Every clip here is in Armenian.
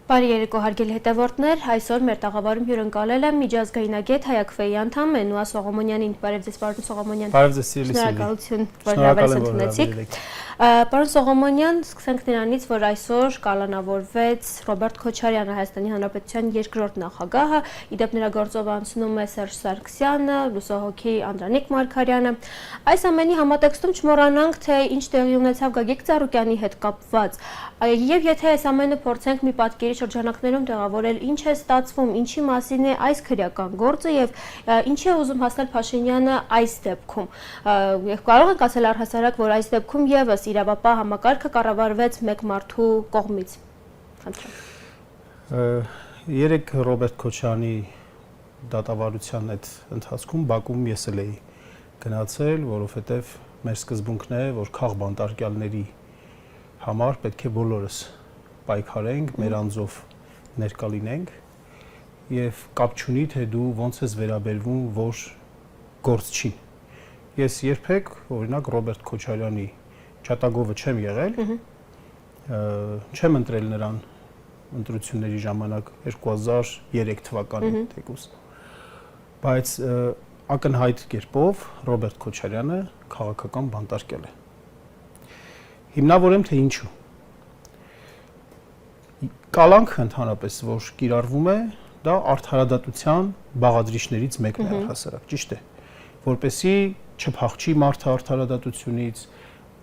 Բարի երեկո հարգելի հետևորդներ, այսօր մեր տաղավարում հյուրընկալել եմ միջազգայնագետ Հայ-ԱՔՖ-ի անդամ Նուա Սողոմոնյանին։ Բարև ձեզ, պարոն Սողոմոնյան։ Բարև ձեզ, սիրելի Շնորհակալություն, որ հավես ընդունեցիք։ Պարոն Սողոմոնյան, սկսենք նրանից, որ այսօր կալանավորվեց Ռոբերտ Քոչարյանը, Հայաստանի Հանրապետության երկրորդ նախագահը, իդեպ նրա գործով անցնում է Սերժ Սարգսյանը, լուսահոգի Անդրանիկ Մարգարյանը։ Այս ամենի համատեքստում չմոռանանք, թե ինչ տեղի ունեցավ Գագիկ Ծառուկյանի հետ կապված։ Եվ եթե այս ամենը փորձենք մի պատկերի շրջանակներում տեղավորել, ինչ է ստացվում, ինչի մասին է այս քրեական գործը եւ ինչի է ուզում հասնել Փաշինյանը այս դեպքում։ Եվ կարող ենք ասել առհասարակ, որ այս դեպքում եւս իրավապահ համակարգը կառավարվեց մեկ մարդու կողմից։ Խնդրեմ։ Երեք Ռոբերտ Քոչարյանի դատավարության այդ ընթացքում Բաքվում ես էլ էի գնացել, որովհետեւ մեր սկզբունքն է, որ քաղ բանտարկյալների համար պետք է բոլորս պայքարենք, մեր անձով ներկա լինենք եւ կապ չունի թե դու ոնց ես վերաբերվում որ գործ չի։ Ես երբեք օրինակ Ռոբերտ Քոչարյանի ճատագովը չեմ եղել, չեմ ընտրել նրան ընտրությունների ժամանակ 2003 թվականին թեկուզ, բայց ակնհայտ կերպով Ռոբերտ Քոչարյանը քաղաքական բանտարկյալ է։ Հիմնավորեմ թե ինչու։ Կալանքը ընդհանրապես որ կիրառվում է, դա արդարադատության բաղադրիչներից մեկն է առհասարակ, ճիշտ է, որպեսզի չփախչի մարդը արդարադատությունից,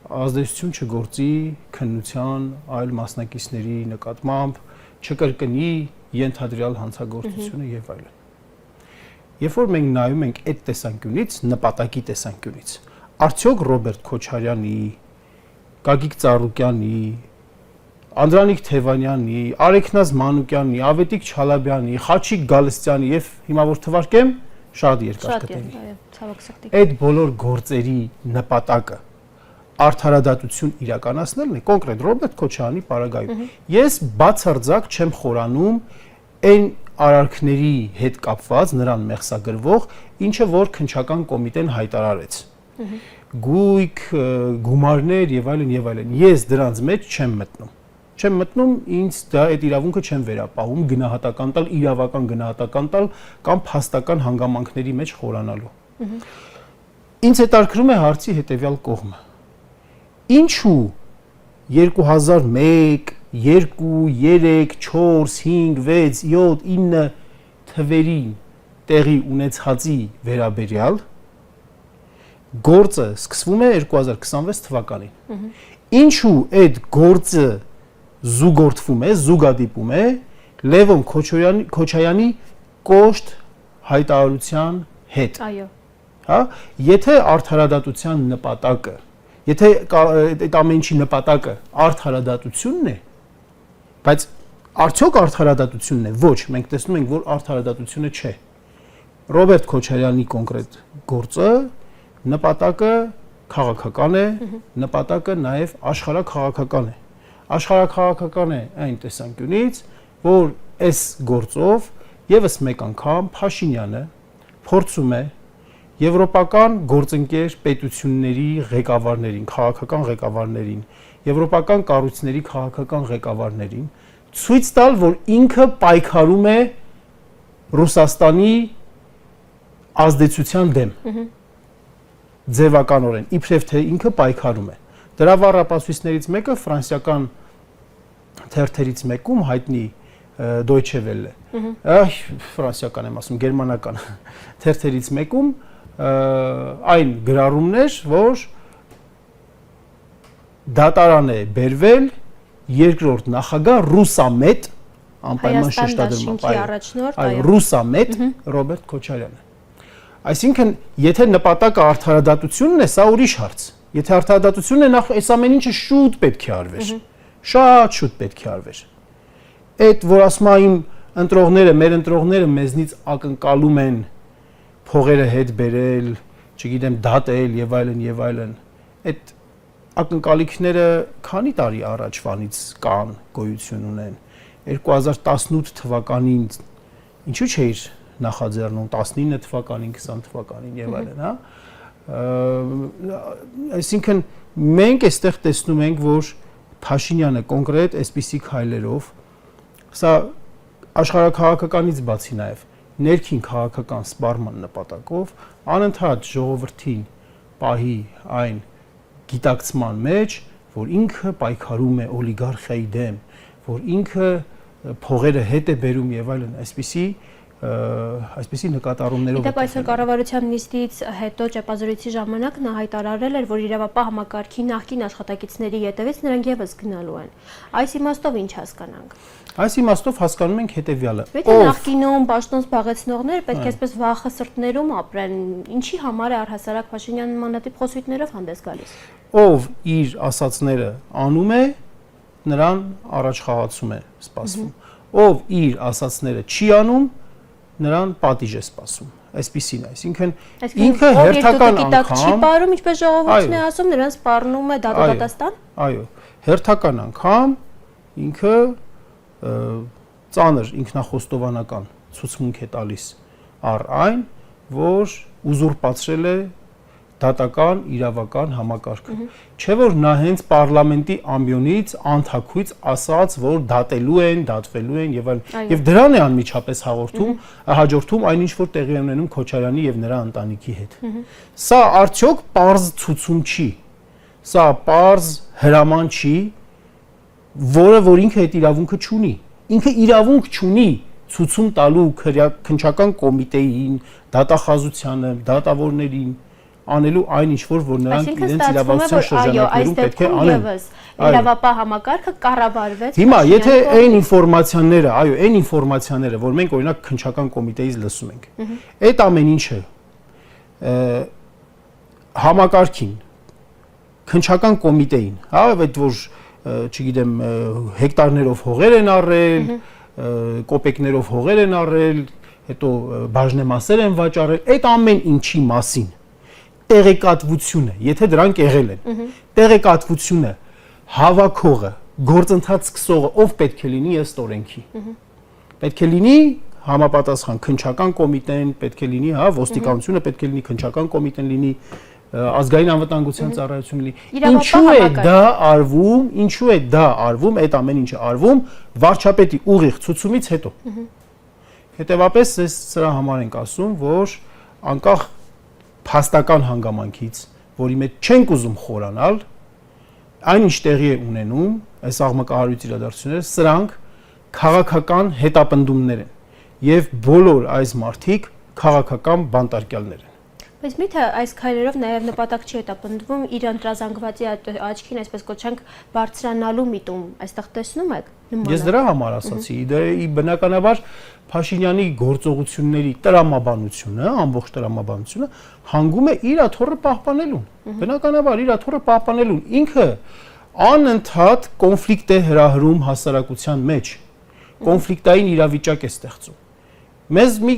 ազդեցություն չգործի քննության այլ մասնակիցների նկատմամբ, չկրկնի ենթադրյալ հանցագործությունը եւ այլն։ Երբ որ մենք նայում ենք այդ տեսանկյունից, նպատակի տեսանկյունից, արդյոք Ռոբերտ Քոչարյանի, Գագիկ Ծառուկյանի, Անդրանիկ Թևանյանի, Արեքնազ Մանուկյանի, Ավետիք Չալաբյանի, Խաչիկ Գալստյանի եւ հիմա որ թվարկեմ, շատ երկար կտենի։ Այդ բոլոր գործերի նպատակը արդարադատություն իրականացնելն է, կոնկրետ Ռոբերտ Քոչարյանի պարագայում։ Ես բացարձակ չեմ խորանում այն արարքների հետ կապված նրան մեղսագրվող, ինչը որ քննչական կոմիտեն հայտարարեց։ Գույք, գումարներ եւ այլն եւ այլն։ Ես դրանց մեջ չեմ մտնում, ինձ դա այդ իրավունքը չեմ վերապահում գնահատական տալ, իրավական գնահատական տալ կամ փաստական հանգամանքների մեջ խորանալու։ Ինձ հետաքրքրում է հարցի հետեւյալ կողմը։ Ինչու 2001, 2, 3, 4, 5, 6, 7, 9 թվերին տեղի ունեցածի վերաբերյալ գործը սկսվում է 2026 թվականին։ Ինչու այդ գործը զուգորդվում է, զուգադիպում է Լևոն Քոչարյանի կոշտ հայտարարության հետ։ Այո։ Հա, եթե արդարադատության նպատակը, եթե այդ ամեն ինչի նպատակը արդարադատությունն է, բայց արդյոք արդարադատությունն է, ոչ, մենք տեսնում ենք, որ արդարադատությունը չէ։ Ռոբերտ Քոչարյանի կոնկրետ գործը նպատակը քաղաքական է, նպատակը նաև աշխարհաքաղաքական է։ Աշխարհաքաղաքական է այն տեսանկյունից, որ այս գործով եւս մեկ անգամ Փաշինյանը փորձում է եվրոպական գործընկեր պետությունների ղեկավարներին, քաղաքական ղեկավարներին, եվրոպական կառույցների քաղաքական ղեկավարներին ցույց տալ, որ ինքը պայքարում է Ռուսաստանի ազդեցության դեմ։ Ձևականորեն, իբրև թե ինքը պայքարում է։ Դրա վառապացույցներից մեկը ֆրանսիական թերթերից մեկում հայտնի Deutsche Welle, ֆրանսիական եմ ասում, գերմանական թերթերից մեկում այն գրառումներ, որ դատարան է բերվել երկրորդ նախագահ ռուսամետ, անպայման շեշտադրում, ռուսամետ Ռոբերտ Քոչարյանը։ Այսինքն, եթե նպատակը արդարադատությունն է, սա ուրիշ հարց։ Եթե արդարադատությունն է, նախ այս ամեն ինչը շուտ պետք է արվեր։ Շատ շուտ պետք է արվեր։ Այդ որ ասում եմ ընտրողները, մեր ընտրողները մեզնից ակնկալում են փողերը հետ բերել, չգիտեմ, դատել եւ այլն, այդ ակնկալիքները քանի տարի առաջվանից կան, գոյություն ունեն։ 2018 թվականին ինչու՞ չէր նախաձեռնում 19 թվականին, 20 թվականին եւ այլն, հա։ Այսինքն մենք այստեղ տեսնում ենք, որ Փաշինյանը կոնկրետ այսպիսի քայլերով Սա աշխարհաքաղաքականից բացի նաև ներքին քաղաքական սպառման նպատակով անընդհատ ժողովրդին պահի այն գիտակցման մեջ, որ ինքը պայքարում է օլիգարխիայի դեմ, որ ինքը փողերը հետ է բերում եւ այլն, այսպիսի նկատառումներով։ Դեպ այսօր կառավարության նիստից հետո ճեպազրույցի ժամանակ նա հայտարարել էր, որ իրավապահ համակարգի նախկին աշխատակիցների ետևից նրանք եւս գնալու են։ Այս իմաստով ինչ հասկանանք։ Այս իմաստով հասկանում ենք հետեւյալը. Եթե նախկինում պաշտոն զբաղեցնողները պետք է այսպես վախը սրտներում ապրեն, ինչի համար է առհասարակ Փաշինյանը մանրատիպ խոսույթներով հանդես գալիս։ Ով իր ասածները անում է, նրան առաջխաղացում է սպասվում։ Ով իր ասածները չի անում, նրան պատիժ է սպասում։ Այսպիսին է, այսինքն ինքը հերթական անգամ չի ապարում, ինչպես ժողովուրդն է ասում, նրան սպառնում է դատաստան։ Այո, հերթական անգամ ինքը ծանր ինքնախոստովանական ցուցմունք է տալիս առ այն, որ ուզուրպացրել է դատական իրավական համակարգը։ Չէ որ նա հենց պարլամենտի ամբիոնից անթաքույց ասաց, որ դատելու են, դատվելու են եւ այլն։ Եվ դրան է անմիջապես հաջորդում այնինչ որ տեղի է ունենում Քոչարյանի եւ նրա ընտանիքի հետ։ Սա արդյոք պարզ ցուցում չի։ Սա պարզ հրաման չի, որը որ ինքը այդ իրավունքը չունի։ Ինքը իրավունք չունի ցուցում տալու քննչական կոմիտեին, դատախազությանը, դատավորներին անելու այն ինչ որ նրանք իրենց իրավասության շրջանակներում պետք է անեն։ Իրավապահ համակարգը կառավարվեց։ Հիմա եթե այն ինֆորմացիաները, այն ինֆորմացիաները, որ մենք օրինակ քննչական կոմիտեից լսում ենք, այդ ամեն ինչը համակարգին, քննչական կոմիտեին, այդ որ չգիտեմ հեկտարներով հողեր են առել, կոպեկներով հողեր են առել, հետո բաժնեմասեր են վաճառել, այդ ամեն ինչի մասին տեղեկատվությունը, եթե դրանք եղել են, տեղեկատվությունը հավաքողը, գործընթաց սկսողը ով պետք է լինի ըստ օրենքի։ Պետք է լինի համապատասխան քննչական կոմիտեն, պետք է լինի, ոստիկանությունը պետք է լինի, քննչական կոմիտեն լինի, ազգային անվտանգության ծառայությունը լինի։ Ինչու է դա արվում, այդ ամեն ինչը արվում վարչապետի ուղիղ ցուցումից հետո։ Հետևաբար սրա համար ենք ասում, որ անկախ փաստական հանգամանքից, որի մեջ չենք ուզում խորանալ, այնինչ տեղի է ունենում այս աղմկահարույց իրադարձությունները, սրանք քաղաքական հետապնդումներ են եւ բոլոր այս մարդիկ քաղաքական բանտարկյալներ են։ Բայց միթե այս քայլերով նաև նպատակ չի հետապնդվում իր ընտրազանգվածի աչքին, այսպես կոչենք, բարձրանալու միտում, այստեղ տեսնում եք նմանակ։ Ես դրա համար ասացի, բնականաբար Փաշինյանի գործողությունների տրամաբանությունը, ամբողջ տրամաբանությունը հանգում է իր աթոռը պահպանելուն։ Բնականաբար իր աթոռը պահպանելուն ինքը անընդհատ կոնֆլիկտ է հրահրում հասարակության մեջ, կոնֆլիկտային իրավիճակ է ստեղծում։ Մեզ մի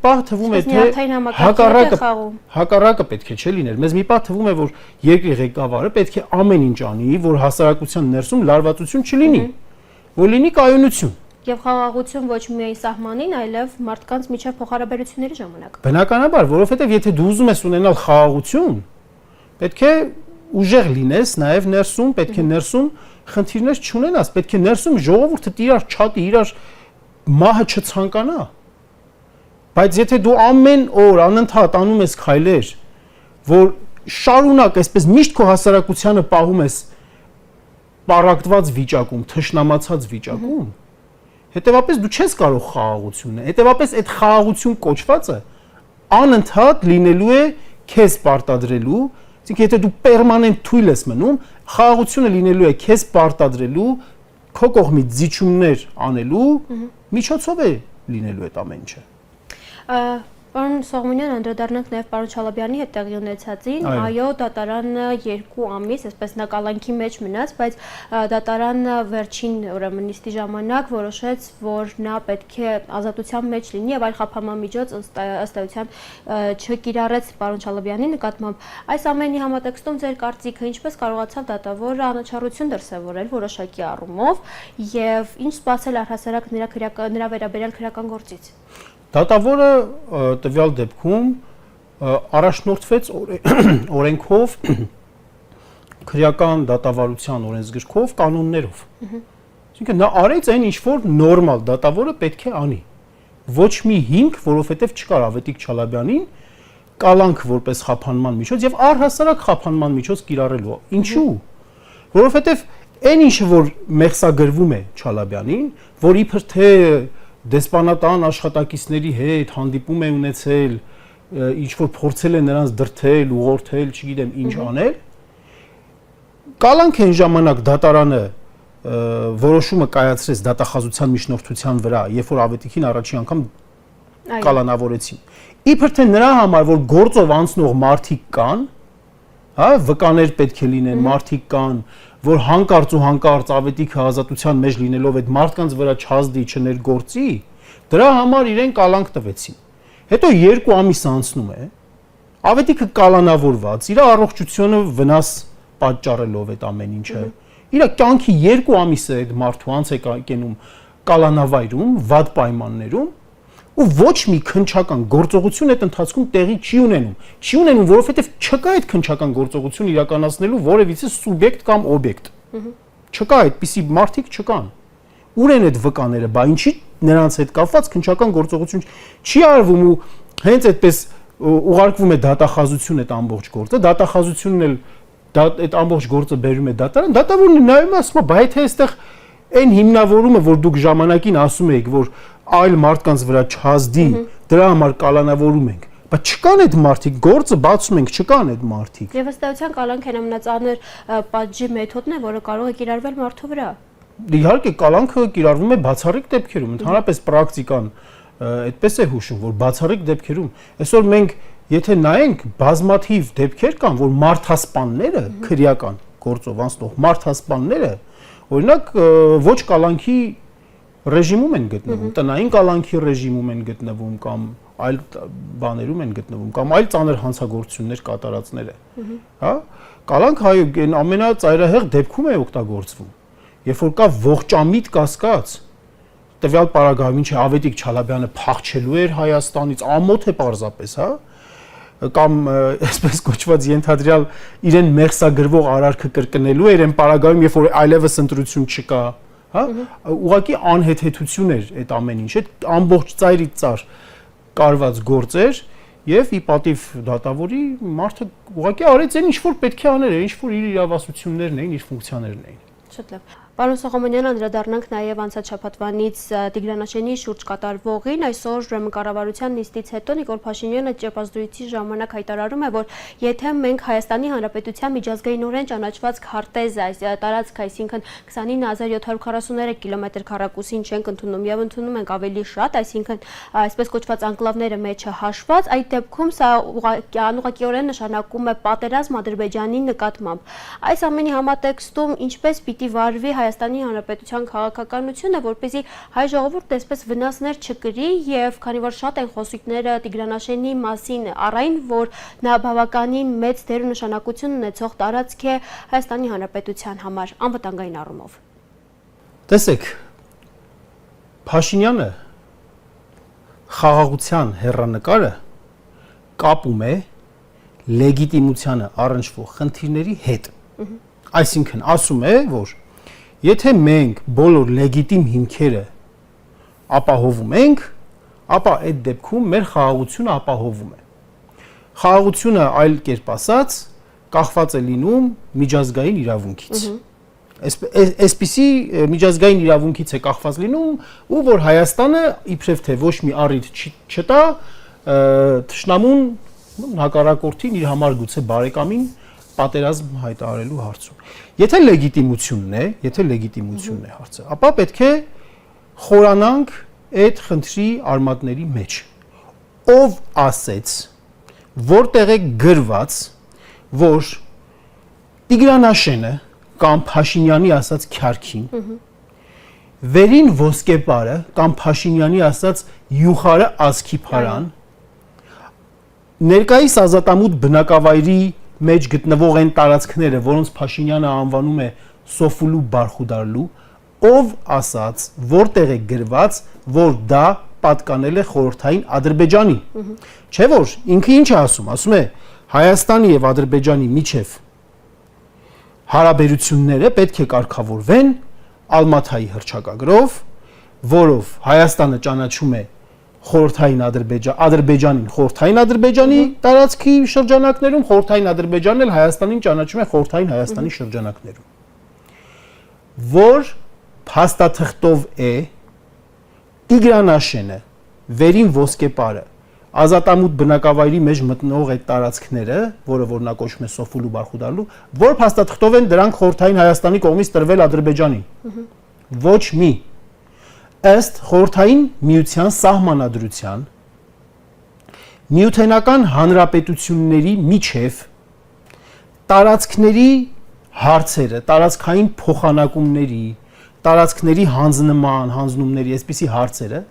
պահ թվում է թե հակառակը պետք է չէ լիներ։ Մեզ մի պահ թվում է որ երկրի ղեկավարը պետք է ամեն ինչ անի, որ հասարակության ներսում լարվածություն չլինի, որ լինի կայունություն։ Եվ խաղաղություն ոչ միայն սահմանին, այլև մարդկանց միջև փոխհարաբերությունների ժամանակ։ Բնականաբար, որովհետև եթե դու ուզում ես ունենալ խաղաղություն, պետք է ուժեղ լինես, նաև ներսում, պետք է ներսում խնդիրներ չունենաս, պետք է ներսում ժողովուրդը իրար չատի, իրար մահը չցանկանա։ Բայց եթե դու ամեն օր անընդհատ անում ես քայլեր, որ շարունակ այսպես միշտ քո հասարակությանը պահում ես պարակտված վիճակում, թշնամացած վիճակում, հետևաբար դու չես կարող խաղաղությունը, հետևաբար այդ խաղաղություն կոչվածը անընդհատ լինելու է քեզ պարտադրելու, այսինքն եթե դու պերմանենտ թույլ ես մնում, խաղաղությունը լինելու է քեզ պարտադրելու, քո կողմից զիջումներ անելու միջոցով է լինելու այդ ամեն ինչը։ Պարոն Սողոմոնյան, անդրադառնանք նաև պարոն Չալաբյանի հետ տեղի ունեցածին, այո, դատարանը 2 ամիս, այսպես նա կալանքի մեջ մնաց, բայց դատարանը վերջին ուրեմն նիստի ժամանակ որոշեց, որ նա պետք է ազատության մեջ լինի եւ այլ խափամամիջոց ըստ էության չկիրառեց պարոն Չալաբյանի նկատմամբ։ Այս ամենի համատեքստում ձեր կարծիքը ինչպես կարողացավ դատավորը անաչառություն դրսևորել որոշակի առումով եւ ինչ սպասել առհասարակ նրա վերաբերյալ քրեական գործից։ Դատավորը տվյալ դեպքում առաջնորդվեց օրենքով, քրեական դատավարության օրենսգրքով, կանոններով։ Այսինքն նա արեց այն ինչ որ նորմալ դատավորը պետք է անի։ Ոչ մի հիմք, որովհետև չկար Ավետիք Չալաբյանին կալանք որպես խափանման միջոց եւ առհասարակ խափանման միջոց կիրառելու։ Ինչու՞։ Որովհետև այն ինչը որ մեղսագրվում է Չալաբյանին, որ իբր թե դեսպանատան աշխատակիցների հետ հանդիպում է ունեցել, ինչ որ փորձել է նրանց դրթել, ուղղորդել, չգիտեմ ինչ անել, կալանք այն ժամանակ դատարանը որոշումը կայացրեց դատախազության միջնորդության վրա, երբ որ Ավետիքին առաջին անգամ կալանավորեցին։ Իբր թե նրա համար որ գործով անցնող մարդիկ կան, հա, վկաներ պետք է լինեն, մարդիկ կան, որ հանկարծ ու հանկարծ Ավետիքը ազատության մեջ լինելով այդ մարդկանց վրա չազդի, չներգործի, դրա համար իրեն կալանք տվեցին։ Հետո 2 ամիս անցնում է, Ավետիքը կալանավորված, իր առողջությունը վնաս պատճառելով այդ ամեն ինչը, իր կյանքի 2 ամիսը այդ մարդու անց է կենում կալանավայրում, վատ պայմաններում, ու ոչ մի քննչական գործողություն այդ ընթացքում տեղի չի ունենում։ Չի ունենում, որովհետև չկա այդ քննչական գործողություն իրականացնելու որևիցե սուբյեկտ կամ օբյեկտ։ Չկա այդպիսի մարդիկ չկան։ Ուր են այդ վկաները, բա ինչի նրանց հետ կապված քննչական գործողություն չի արվում ու հենց այդպես ուղարկվում է դատախազություն այդ ամբողջ գործը, դատախազությունն էլ այդ ամբողջ գործը բերում է դատարան, դատավորն նայում է ասում է, բայց թե այստեղ այն հիմնավորումը, որ դուք ժամանակին ասում եք, որ այլ մարդկանց վրա չազդի, դրա համար կալանավորում ենք, բայց չկան այդ մարդիկ, գործը բացում ենք, չկան այդ մարդիկ։ Եվ ըստեյության կալանքն ամենածանր պատժի մեթոդն է, որը կարող է կիրառվել մարդու վրա։ Իհարկե, կալանքը կիրառվում է բացառիկ դեպքերում, ընդհանրապես պրակտիկան այդպես է հուշում, որ բացառիկ դեպքերում, այսօր մենք եթե նայենք բազմաթիվ դեպքեր կան, որ մարդասպանները, քրեական գործով անցնող մարդասպանները, օրինակ ոչ կալանքի ռեժիմում են գտնվում, տնային կալանքի ռեժիմում են գտնվում կամ այլ բաներում են գտնվում կամ այլ ծանր հանցագործություններ կատարածները, հա? Կալանք այն ամենածայրահեղ դեպքում է օգտագործվում, երբ որ կա ողջամիտ կասկած, տվյալ պարագայում ինչ է Ավետիք Չալաբյանը փախչելու էր Հայաստանից, ամոթ է պարզապես, հա? Կամ այսպես կոչված ենթադրյալ իրեն մեղսագրվող արարքը կրկնելու էր այն պարագայում, երբ որ այլևս ընտրություն չկա, հա? Ուղղակի անհեթեթություն էր այդ ամեն ինչ, այդ ամբողջ ծայրից ծար կարված գործ էր եւ ի պատիվ դատավորի մարդը ուղղակի արեց այն ինչ որ պետք է աներ, ինչ որ իր իրավասություններն էին, իր ֆունկցիաներն էին։ Շատ լավ։ Պարոն Սողոմոնյան, անդրադառնանք նաև անցած շաբաթվանից Տիգրան շուրջ կատարվողին, այսօր կառավարության նիստից հետո Նիկոլ Փաշինյանը ճեպազդրույցի ժամանակ հայտարարում է, որ եթե մենք Հայաստանի Հանրապետության միջազգայինորեն ճանաչված քարտեզ այս տարածք, այսինքն 29743 կիլոմետր քառակուսին չենք ընդունում եւ ընդունում ենք ավելի շատ, այսինքն այսպես կոչված անկլավները մեջը հաշված, այդ դեպքում սա անուղղակիորեն նշանակում է պատերազմ Ադրբեջանի նկատմամբ։ Այս ամենի համատեքստում ինչպես պիտի վարվի Հայաստանի Հանրապետության քաղաքականությունը, որպեսզի հայ ժողովուրդը այսպես վնասներ չկրի եւ քանի որ շատ են խոսույթները Տիգրան մասին առայն, որ նա բավականին մեծ դեր ու նշանակություն ունեցող տարածք է Հայաստանի Հանրապետության համար անվտանգային առումով։ Տեսեք, Փաշինյանը խաղաղության հեռանկարը կապում է լեգիտիմությանը առնչվող խնդիրների հետ։ Այսինքն ասում է, որ եթե մենք բոլոր լեգիտիմ հիմքերը ապահովում ենք, ապա այդ դեպքում մեր խաղաղությունը ապահովում է։ Խաղաղությունը այլ կերպ ասած կախված է լինում միջազգային իրավունքից։ Այսպիսի միջազգային իրավունքից է կախված լինում, ու որ Հայաստանը իբրև թե ոչ մի առիթ չտա թշնամուն հակառակորդին իր համար գուցե բարեկամին պատերազմ հայտարարելու հարցում։ Եթե լեգիտիմությունն է հարցը, ապա պետք է խորանանք այդ խնդրի արմատների մեջ։ Ով ասեց, որտեղ է գրված, որ Տիգրանաշենը կամ Փաշինյանի ասած Քյարքին, վերին ոսկեպարը կամ Փաշինյանի ասած յուխարը ազգի փարան, ներկայիս ազատամուտ բնակավայրի մեջ գտնվող են տարածքները, որոնց Փաշինյանը անվանում է Սոֆուլու Բարխուդարլու, ով ասաց, որտեղ է գրված, որ դա պատկանել է խորհրդային Ադրբեջանի։ Չէ՞ որ ինքը ինչ է ասում, ասում է Հայաստանի եւ Ադրբեջանի միջև հարաբերությունները պետք է կարգավորվեն Ալմաթայի հռչակագրով, որով Հայաստանը ճանաչում է խորհրդային Ադրբեջանին խորհրդային Ադրբեջանի տարածքի շրջանակներում, խորհրդային Ադրբեջանն էլ Հայաստանին ճանաչում է խորհրդային Հայաստանի շրջանակներում, որ փաստաթղթով է Տիգրանաշենը, վերին ոսկեպարը, ազատամուտ բնակավայրի մեջ մտնող այդ տարածքները, որը որ նա կոչվում է Սոֆուլու Բարխուդալու, որ փաստաթղթով են դրանք խորհրդային Հայաստանի կողմից տրվել Ադրբեջանին։ Ոչ մի ըստ խորհրդային միության սահմանադրության միութենական հանրապետությունների միջև տարածքների հարցերը, տարածքային փոխանակումների, տարածքների հանձնումների, այսպիսի հարցերը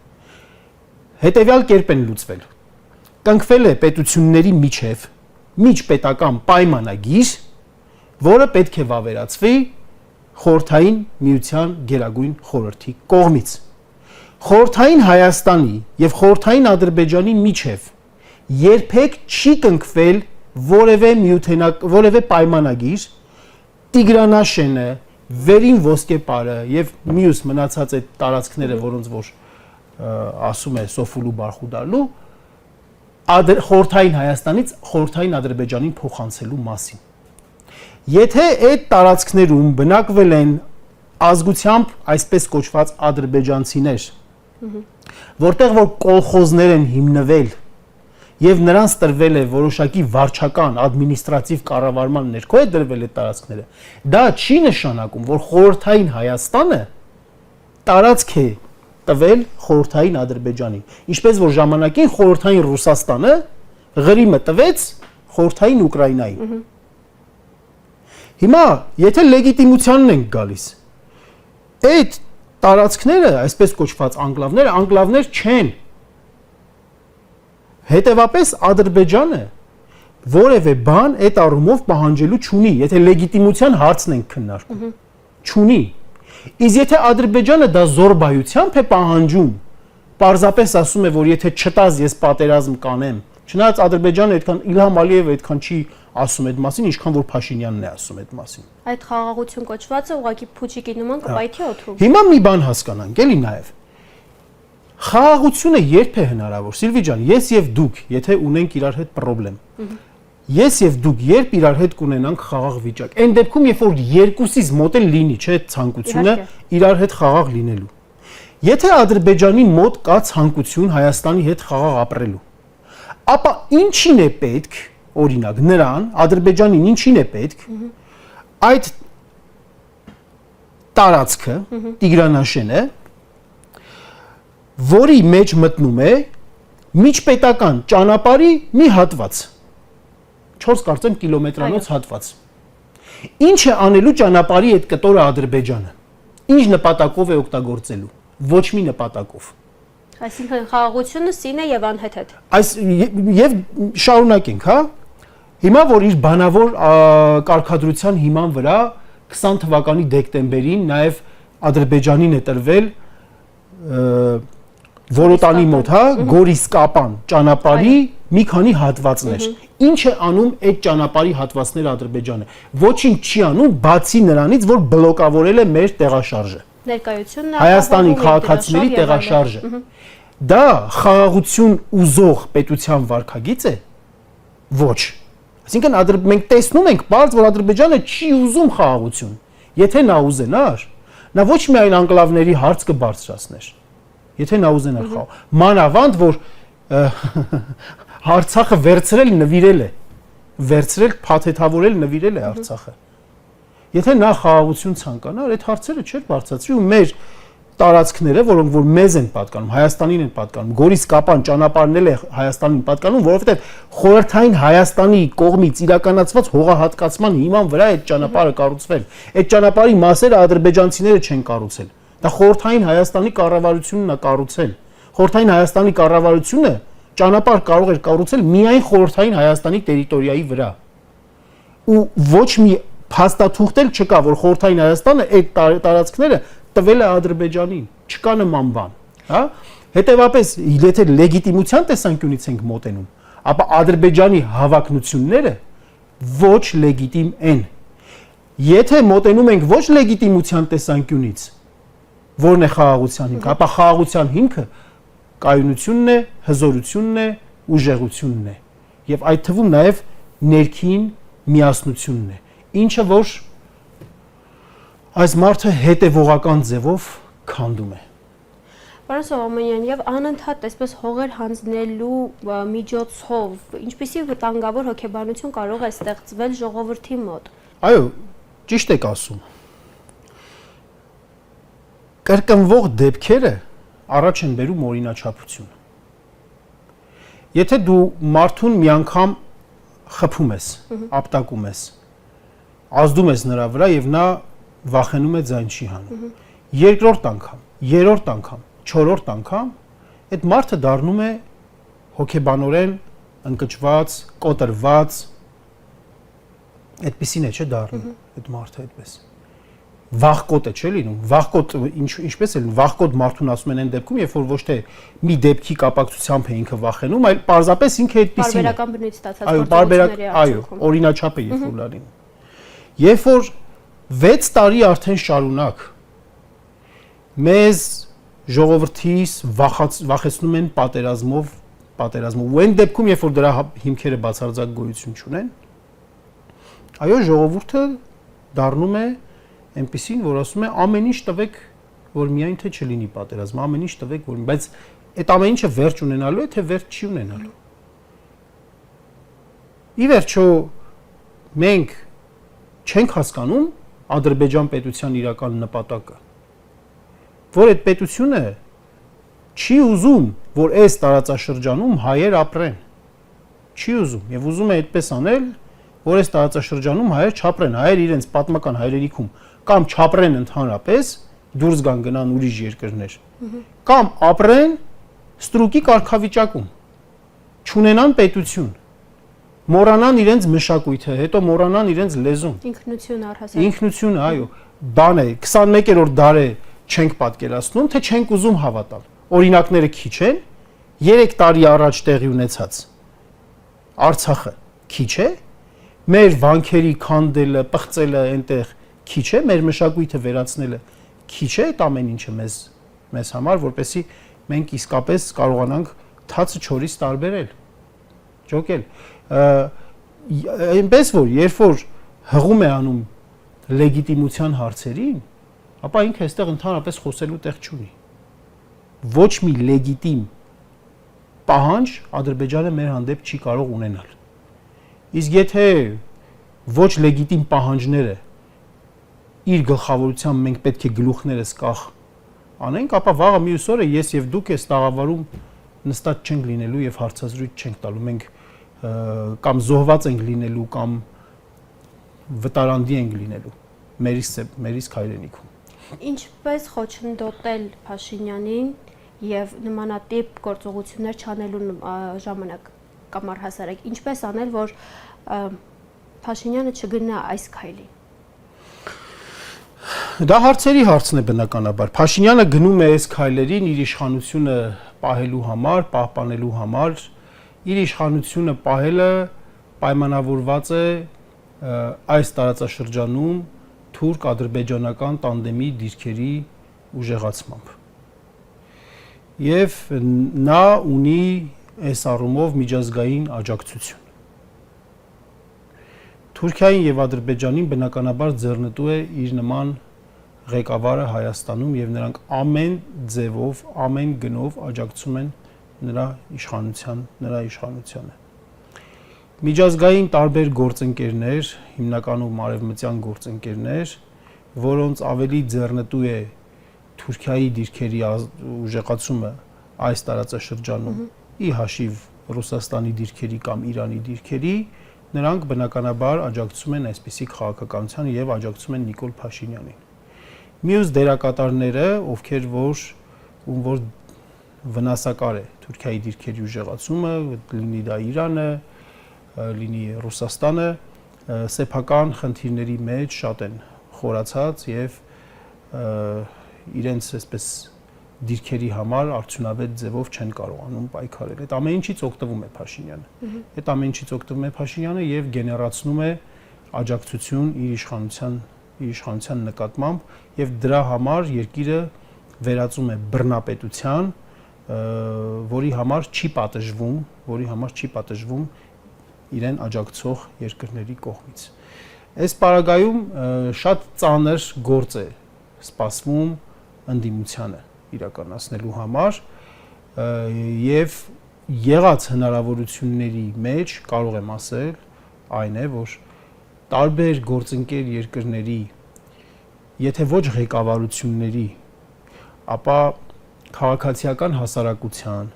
հետևյալ կերպ են լուծվել։ Կնքվել է պետությունների միջև միջպետական պայմանագիր, որը պետք է վավերացվի խորհրդային միության գերագույն խորհրդի կողմից։ Խորհրդային Հայաստանի եւ խորհրդային Ադրբեջանի միջև երբեք չի կնքվել որևէ պայմանագիր Տիգրանաշենը, վերին ոսկեպարը եւ մյուս մնացած այդ տարածքները, որոնց որ ասում է Սոֆուլու Բարխուդալու խորհրդային Հայաստանից խորհրդային Ադրբեջանին փոխանցելու մասին։ Եթե այդ տարածքներում բնակվել են ազգությամբ այսպես կոչված ադրբեջանցիներ, որտեղ որ կոլխոզներ են հիմնվել եւ նրանց տրվել է որոշակի վարչական ադմինիստրատիվ կառավարման ներքո է դրվել այդ տարածքները, դա չի նշանակում, որ խորհրդային Հայաստանը տարածք է տվել խորհրդային Ադրբեջանին, ինչպես որ ժամանակին խորհրդային Ռուսաստանը Ղրիմը տվեց խորհրդային Ուկրաինային։ Հիմա, եթե լեգիտիմությանն ենք գալիս, այդ տարածքները, այսպես կոչված անկլավներ չեն։ Հետևապես Ադրբեջանը որևէ բան այդ առումով պահանջելու չունի, եթե լեգիտիմության հարցն ենք քննարկում, չունի։ Իսկ եթե Ադրբեջանը դա զորբայությամբ է պահանջում, պարզապես ասում է, որ եթե չտաս ես պատերազմ կանեմ, չնայած Ադրբեջանը այդքան Իլհամ Ալիևը այդքան չի ասում այդ մասին, ինչքան որ Փաշինյանն է ասում այդ մասին։ Այդ խաղաղություն կոչվածը ուղղակի փուչիկի նման կպայթի օդում։ Հիմա մի բան հասկանանք, էլի նաև։ Խաղաղությունը երբ է հնարավոր, Սիլվի ջան, ես եւ դուք, եթե ունենք իրար հետ խնդրեմ։ Ես եւ դուք երբ իրար հետ կունենանք խաղաղ վիճակ։ Այն դեպքում, երբ որ երկուսից մոտ էլ լինի, չէ, ցանկությունը իրար հետ խաղաղ լինելու։ Եթե Ադրբեջանի մոտ կա ցանկություն Հայաստանի հետ խաղաղ ապրելու, ապա ինչին է պետք, օրինակ, նրան, Ադրբեջանին ինչին է պետք այդ տարածքը, Տիգրանաշենը, որի մեջ մտնում է միջպետական ճանապարհի մի հատված, 4 կարծեմ կիլոմետրանոց հատված։ Ինչ է անելու ճանապարհի այդ կտորը Ադրբեջանը։ Ինչ նպատակով է օգտագործելու։ Ոչ մի նպատակով։ Այսինքն խաղաղությունը սին է եւ անհեթեթ։ Այս եւ շարունակենք, հա։ Հիմա որ իր բանավոր կարգադրության հիման վրա 20 թվականի դեկտեմբերին նաեւ Ադրբեջանին է տրվել Որոտանի մոտ, հա, Գորիսկապան ճանապարհի մի քանի հատվածներ։ Ինչ է անում այդ ճանապարհի հատվածները Ադրբեջանը։ Ոչինչ չի անում, բացի նրանից, որ բլոկավորել է մեր տեղաշարժը։ Ներկայությունն է Հայաստանի քաղաքացիների տեղաշարժը։ Դա խաղաղություն ուզող պետության վարքագիծ է։ Ոչ։ Այսինքն մենք տեսնում ենք բարձ, որ Ադրբեջանը չի ուզում խաղաղություն։ Եթե նա ուզենար, նա ոչ միայն անկլավների հարց կբարձրացներ, եթե նա ուզենար խաղաղ։ Մանավանդ որ Արցախը վերցրել նվիրել է, վերցրել փաթեթավորել նվիրել է Արցախը։ Եթե նա խաղաղություն ցանկանար, այդ հարցերը չէր բարձրացրի ու մեր տարածքները, որոնք որ մեզ են պատկանում, Հայաստանին են պատկանում, Գորիսկապան ճանապարհն էլ է Հայաստանին պատկանում, որովհետև խորհրդային Հայաստանի կողմից իրականացված հողահատկացման հիման վրա այդ ճանապարհը կառուցվել։ Այդ ճանապարհի մասերը ադրբեջանցիները չեն կառուցել։ Դա խորհրդային Հայաստանի կառավարությունն է կառուցել։ Խորհրդային Հայաստանի կառավարությունը ճանապարհ կարող էր կառուցել միայն խորհրդային Հայաստանի տերիտորիայի վրա։ Ու ոչ մի փաստաթուղթ էլ չկա, որ խորհրդային Հայաստանը այդ տարածքները տվել է Ադրբեջանին, չկա նման բան, հա։ Հետևաբար, եթե լեգիտիմության տեսանկյունից ենք մոտենում, ապա Ադրբեջանի հավակնությունները ոչ լեգիտիմ են։ Եթե մոտենում ենք ոչ լեգիտիմության տեսանկյունից, Որն է խաղաղության հիմքը։ Ապա խաղաղության հիմքը կայունությունն է, հզորությունն է, ուժեղությունն է եւ այդ թվում նաեւ ներքին միասնությունն է, ինչը որ այս մարդը հետևողական ձևով քանդում է։ Պարոն Սողոմոնյան, եւ անընդհատ այսպես հողեր հանձնելու միջոցով ինչպիսի վտանգավոր հոգեբանություն կարող է ստեղծվել ժողովրդի մոտ։ Այո, ճիշտ եք ասում։ Կրկնվող դեպքերը առաջ են բերում օրինաչափություն։ Եթե դու մարդուն մի անգամ խփում ես, ապտակում ես, ազդում ես նրա վրա եւ նա վախենում է ձայն չի հանում։ Երկրորդ անգամ, երրորդ անգամ, չորրորդ անգամ այդ մարդը դառնում է հոգեբանորեն ընկճված, կոտրված, այդպեսին է չէ դառնում այդ մարդը այդպես։ Վախկոտ է չէ լինում, վախկոտ ինչպես է լինում, վախկոտ մարդուն ասում են այն դեպքում, երբ որ ոչ թե մի դեպքի կապակցությամբ է ինքը վախենում, այլ պարզապես ինքը այդպեսին է։ Բարբերական բնույթ ստացած գործողությունների այո, օրինաչափ է երբ որ դա լինում։ Երբ որ 6 տարի արդեն շարունակ մեզ ժողովրդիս վախեցնում են պատերազմով, ու այն դեպքում, երբ որ դրա հիմքերը բացարձակ գոյություն չունեն, այո, ժողովուրդը դառնում է այնպեսին, որ ասում է ամեն ինչ տվեք, որ միայն թե չլինի պատերազմ, ամեն ինչ տվեք, որ բայց այդ ամեն ինչը վերջ ունենալու է, թե վերջ չի ունենալու։ Ի վերջո մենք չենք հասկանում Ադրբեջան պետության իրական նպատակը, որ այդ պետությունը չի ուզում, որ այս տարածաշրջանում հայեր ապրեն։ Չի ուզում եւ ուզում է այդպես անել, որ այս տարածաշրջանում հայեր չապրեն, հայեր իրենց պատմական հայրենիքում կամ չապրեն ընդհանրապես, դուրս գան գնան ուրիշ երկրներ, կամ ապրեն ստրուկի կարգավիճակում, չունենան պետություն, մոռանան իրենց մշակույթը, հետո մոռանան իրենց լեզուն։ Ինքնություն առհասարակ։ Ինքնությունը, այո, բան է, 21-րդ դարը չենք պատկերացնում, թե չենք ուզում հավատալ։ Օրինակները քիչ են, 3 տարի առաջ տեղի ունեցած Արցախը քիչ է, մեր վանքերի քանդելը, պղծելը այնտեղ քիչ է, մեր մշակույթը վերացնելը քիչ է, այդ ամեն ինչը մեզ համար, որպեսզի մենք իսկապես կարողանանք թացը չորից տարբերել, ջոկել։ Այնպես որ երբ որ հղում է անում լեգիտիմության հարցերին, ապա ինքը այստեղ ընդհանրապես խոսելու տեղ չունի։ Ոչ մի լեգիտիմ պահանջ Ադրբեջանը մեր հանդեպ չի կարող ունենալ։ Իսկ եթե ոչ լեգիտիմ պահանջները իր գլխավորությամբ մենք պետք է գլուխներս կախ անենք, ապա վաղը մյուս օրը ես եւ դուք այս տաղավարում նստած չենք լինելու եւ հարցազրույց չենք տալու։ Մենք կամ զոհված ենք լինելու կամ վտարանդի ենք լինելու մերիս հայրենիքում։ Ինչպես խոչընդոտել Փաշինյանին եւ նմանատիպ գործողություններ չանելու ժամանակ կամ առհասարակ ինչպես անել, որ Փաշինյանը չգնա այս քայլի։ Դա հարցերի հարցն է բնականաբար։ Փաշինյանը գնում է այս քայլերին իր իշխանությունը պահելու համար, պահպանելու համար, իր իշխանությունը պահելը պայմանավորված է այս տարածաշրջանում թուրք-ադրբեջանական տանդեմի դիրքերի ուժեղացմամբ։ Եվ նա ունի այս առումով միջազգային աջակցություն։ Թուրքիային եւ Ադրբեջանին բնականաբար ձեռնտու է իր նման ղեկավարը Հայաստանում եւ նրանք ամեն ձևով, ամեն գնով աջակցում են նրա իշխանությանը։ Միջազգային տարբեր գործընկերներ, հիմնականում արևմտյան գործընկերներ, որոնց ավելի ձեռնտու է Թուրքիայի դիրքերի ուժեղացումը այս տարածաշրջանում, ի հաշիվ Ռուսաստանի դիրքերի կամ Իրանի դիրքերի, նրանք բնականաբար աջակցում են այսպիսի քաղաքականությանը եւ աջակցում են Նիկոլ Փաշինյանին։ Մյուս դերակատարները, ովքեր որ վնասակար է Թուրքիայի դիրքերի ուժեղացումը, լինի դա Իրանը, լինի Ռուսաստանը, սեփական խնդիրների մեջ շատ են խորացած եւ իրենց այսպես դիրքերի համար արդյունավետ ձևով չեն կարողանում պայքարել։ Այդ ամեն ինչից օգտվում է Փաշինյանը։ Այդ ամեն ինչից օգտվում է Փաշինյանը եւ գեներացնում է աջակցություն իր իշխանության նկատմամբ եւ դրա համար երկիրը վերածում է բռնապետության, որի համար չի պատժվում իրեն աջակցող երկրների կողմից։ Այս պարագայում շատ ծանր գործ է սպասվում ընդդիմությանը իրականացնելու համար եւ եղած հնարավորությունների մեջ կարող եմ ասել այն է, որ տարբեր գործընկեր երկրների, եթե ոչ ղեկավարությունների, ապա քաղաքացիական հասարակության,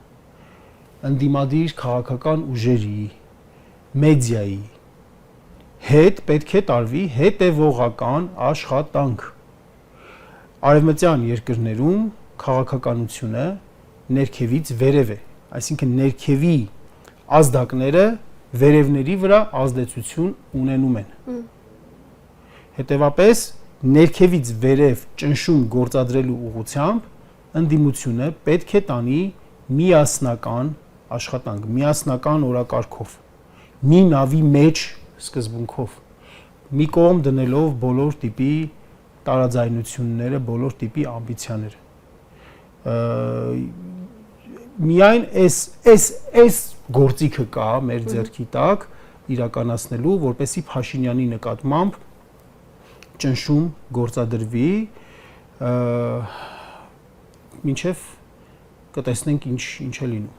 ընդդիմադիր քաղաքական ուժերի, մեդիայի հետ պետք է տարվի հետևողական աշխատանք։ Արևմտյան երկրներում քաղաքականությունը ներքևից վերև է, այսինքն ներքևի ազդակները վերևների վրա ազդեցություն ունենում են։ Հետևաբար ներքևից վերև ճնշում գործադրելու ուղղությամբ ընդդիմությունը պետք է տանի միասնական աշխատանք, միասնական օրակարգով, մի նավի մեջ սկզբունքով, մի կողմ դնելով բոլոր տիպի տարաձայնությունները, բոլոր տիպի ամբիցիաները։ Միայն այս գործիքը կա մեր ձեռքի տակ իրականացնելու, որպեսզի Փաշինյանի նկատմամբ ճնշում գործադրվի, մինչև կտեսնենք ինչ է լինում։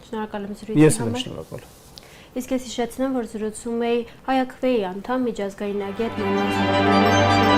Շնորհակալ եմ զրույցի համար։ Ես եմ շնորհակալ։ Իսկ ես հիշեցնեմ, որ զրուցում էի Հայ ԱՔՎ-ի անդամ միջազգային ագետ Նոյման